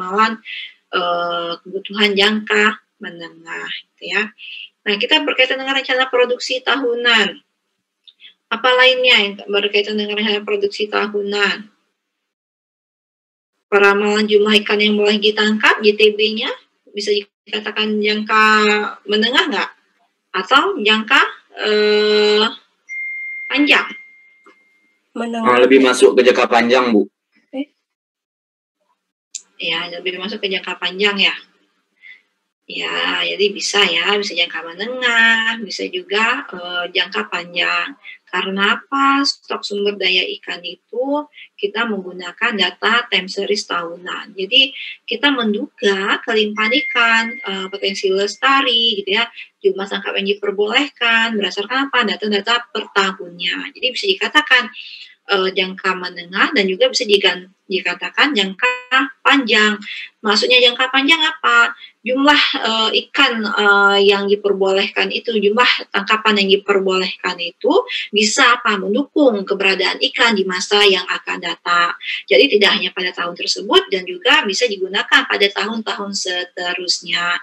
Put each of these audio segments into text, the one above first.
ramalan kebutuhan jangka menengah, gitu ya. Nah, kita berkaitan dengan rencana produksi tahunan. Apa lainnya yang berkaitan dengan rencana produksi tahunan? Peramalan jumlah ikan yang boleh ditangkap, JTB-nya bisa dikatakan jangka menengah nggak? Atau jangka panjang? Menengah. Lebih masuk ke jangka panjang, Bu. Ya, lebih masuk ke jangka panjang ya. Ya, jadi bisa jangka menengah, bisa juga jangka panjang. Karena apa? Stok sumber daya ikan itu kita menggunakan data time series tahunan. Jadi kita menduga kelimpahan ikan, potensi lestari, gitu ya, jumlah tangkap yang diperbolehkan berdasarkan apa? Data-data per tahunnya. Jadi bisa dikatakan jangka menengah dan juga bisa dikatakan jangka panjang. Maksudnya jangka panjang apa? Jumlah ikan yang diperbolehkan itu, jumlah tangkapan yang diperbolehkan itu bisa mendukung keberadaan ikan di masa yang akan datang. Jadi tidak hanya pada tahun tersebut dan juga bisa digunakan pada tahun-tahun seterusnya.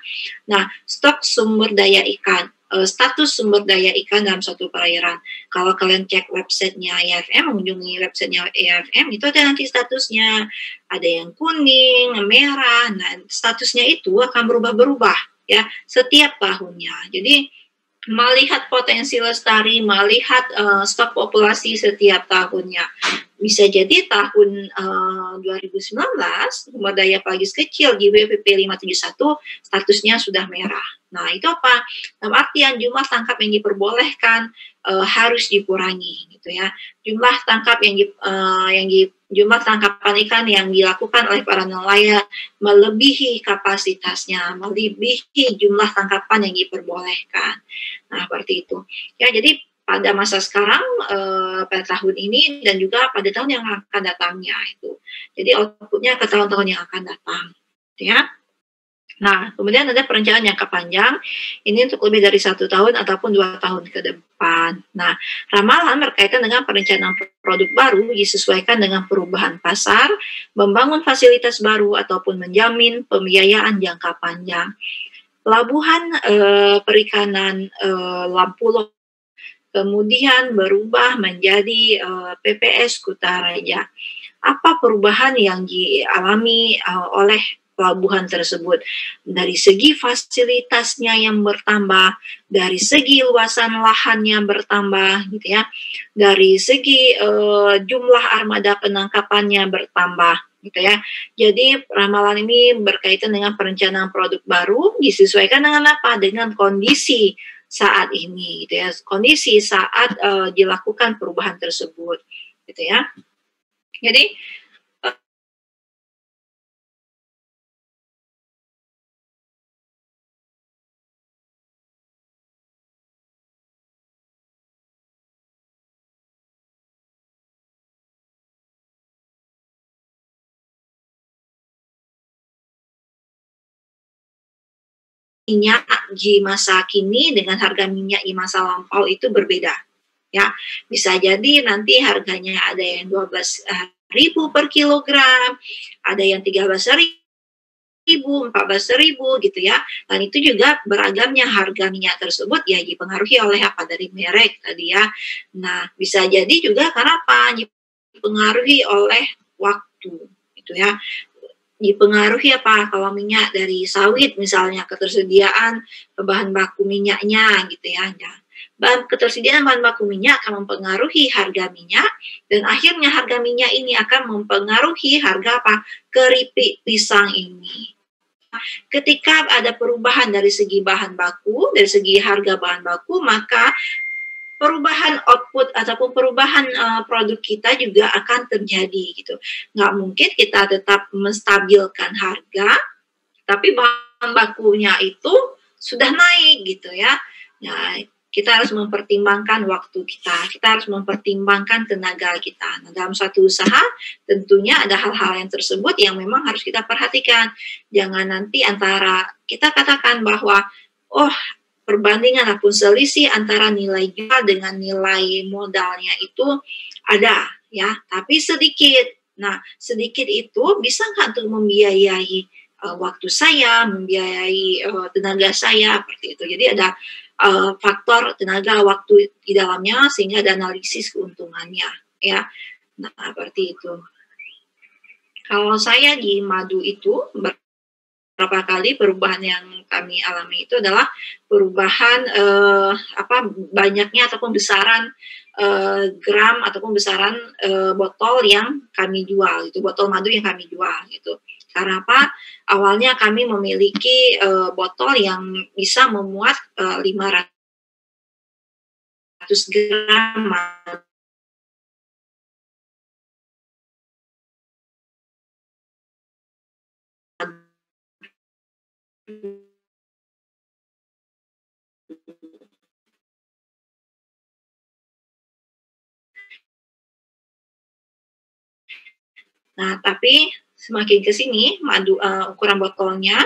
Nah, stok sumber daya ikan. Status sumber daya ikan dalam suatu perairan. Kalau kalian cek websitenya IFM, mengunjungi websitenya IFM, itu ada nanti statusnya. Ada yang kuning, merah. Nah, statusnya itu akan berubah-berubah ya setiap tahunnya. Jadi melihat potensi lestari, melihat stok populasi setiap tahunnya. Bisa jadi tahun 2019 sumber daya pelagis kecil di WPP 571 statusnya sudah merah. Nah, itu apa? Dalam artian jumlah tangkap yang diperbolehkan harus dikurangi, gitu ya. Jumlah tangkap jumlah tangkapan ikan yang dilakukan oleh para nelayan melebihi kapasitasnya, melebihi jumlah tangkapan yang diperbolehkan. Nah, seperti itu. Ya, jadi pada masa sekarang, pada tahun ini dan juga pada tahun yang akan datangnya itu. Jadi outputnya ke tahun-tahun yang akan datang, ya. Nah, kemudian ada perencanaan jangka panjang, ini untuk lebih dari 1 tahun ataupun 2 tahun ke depan. Nah, ramalan berkaitan dengan perencanaan produk baru disesuaikan dengan perubahan pasar, membangun fasilitas baru ataupun menjamin pembiayaan jangka panjang. Pelabuhan perikanan Lampulo kemudian berubah menjadi PPS Kutaraja. Apa perubahan yang dialami oleh pelabuhan tersebut? Dari segi fasilitasnya yang bertambah, dari segi luasan lahannya bertambah, gitu ya, dari segi jumlah armada penangkapannya bertambah, gitu ya. Jadi ramalan ini berkaitan dengan perencanaan produk baru disesuaikan dengan apa? Dengan kondisi saat ini, gitu ya, kondisi saat dilakukan perubahan tersebut, gitu ya. Jadi minyak di masa kini dengan harga minyak di masa lampau itu berbeda, ya. Bisa jadi nanti harganya ada yang 12.000 per kilogram, ada yang 13.000, 14.000 gitu ya. Dan itu juga beragamnya harga minyak tersebut ya dipengaruhi oleh apa? Dari merek tadi ya. Nah, bisa jadi juga karena apa? Dipengaruhi oleh waktu, gitu ya. Dipengaruhi apa? Kalau minyak dari sawit misalnya, ketersediaan bahan baku minyaknya gitu ya. Ketersediaan bahan baku minyak akan mempengaruhi harga minyak dan akhirnya harga minyak ini akan mempengaruhi harga apa? Keripik pisang ini. Ketika ada perubahan dari segi bahan baku, dari segi harga bahan baku, maka perubahan output ataupun perubahan produk kita juga akan terjadi gitu. Nggak mungkin kita tetap menstabilkan harga, tapi bahan bakunya itu sudah naik gitu ya. Nah, kita harus mempertimbangkan waktu kita harus mempertimbangkan tenaga kita. Nah, dalam suatu usaha tentunya ada hal-hal yang tersebut yang memang harus kita perhatikan. Jangan nanti antara kita katakan bahwa, perbandingan ataupun selisih antara nilai jual dengan nilai modalnya itu ada ya, tapi sedikit. Nah, sedikit itu bisa nggak untuk membiayai waktu saya, membiayai tenaga saya, seperti itu. Jadi ada faktor tenaga, waktu di dalamnya sehingga ada analisis keuntungannya, ya. Nah, seperti itu. Kalau saya di madu itu beberapa kali perubahan yang kami alami itu adalah perubahan banyaknya ataupun besaran gram ataupun besaran botol yang kami jual, itu botol madu yang kami jual gitu. Karena apa? Awalnya kami memiliki botol yang bisa memuat 500 gram madu. Nah, tapi semakin ke sini madu ukuran botolnya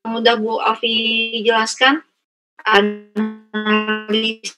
mudah Bu Alfi jelaskan analisis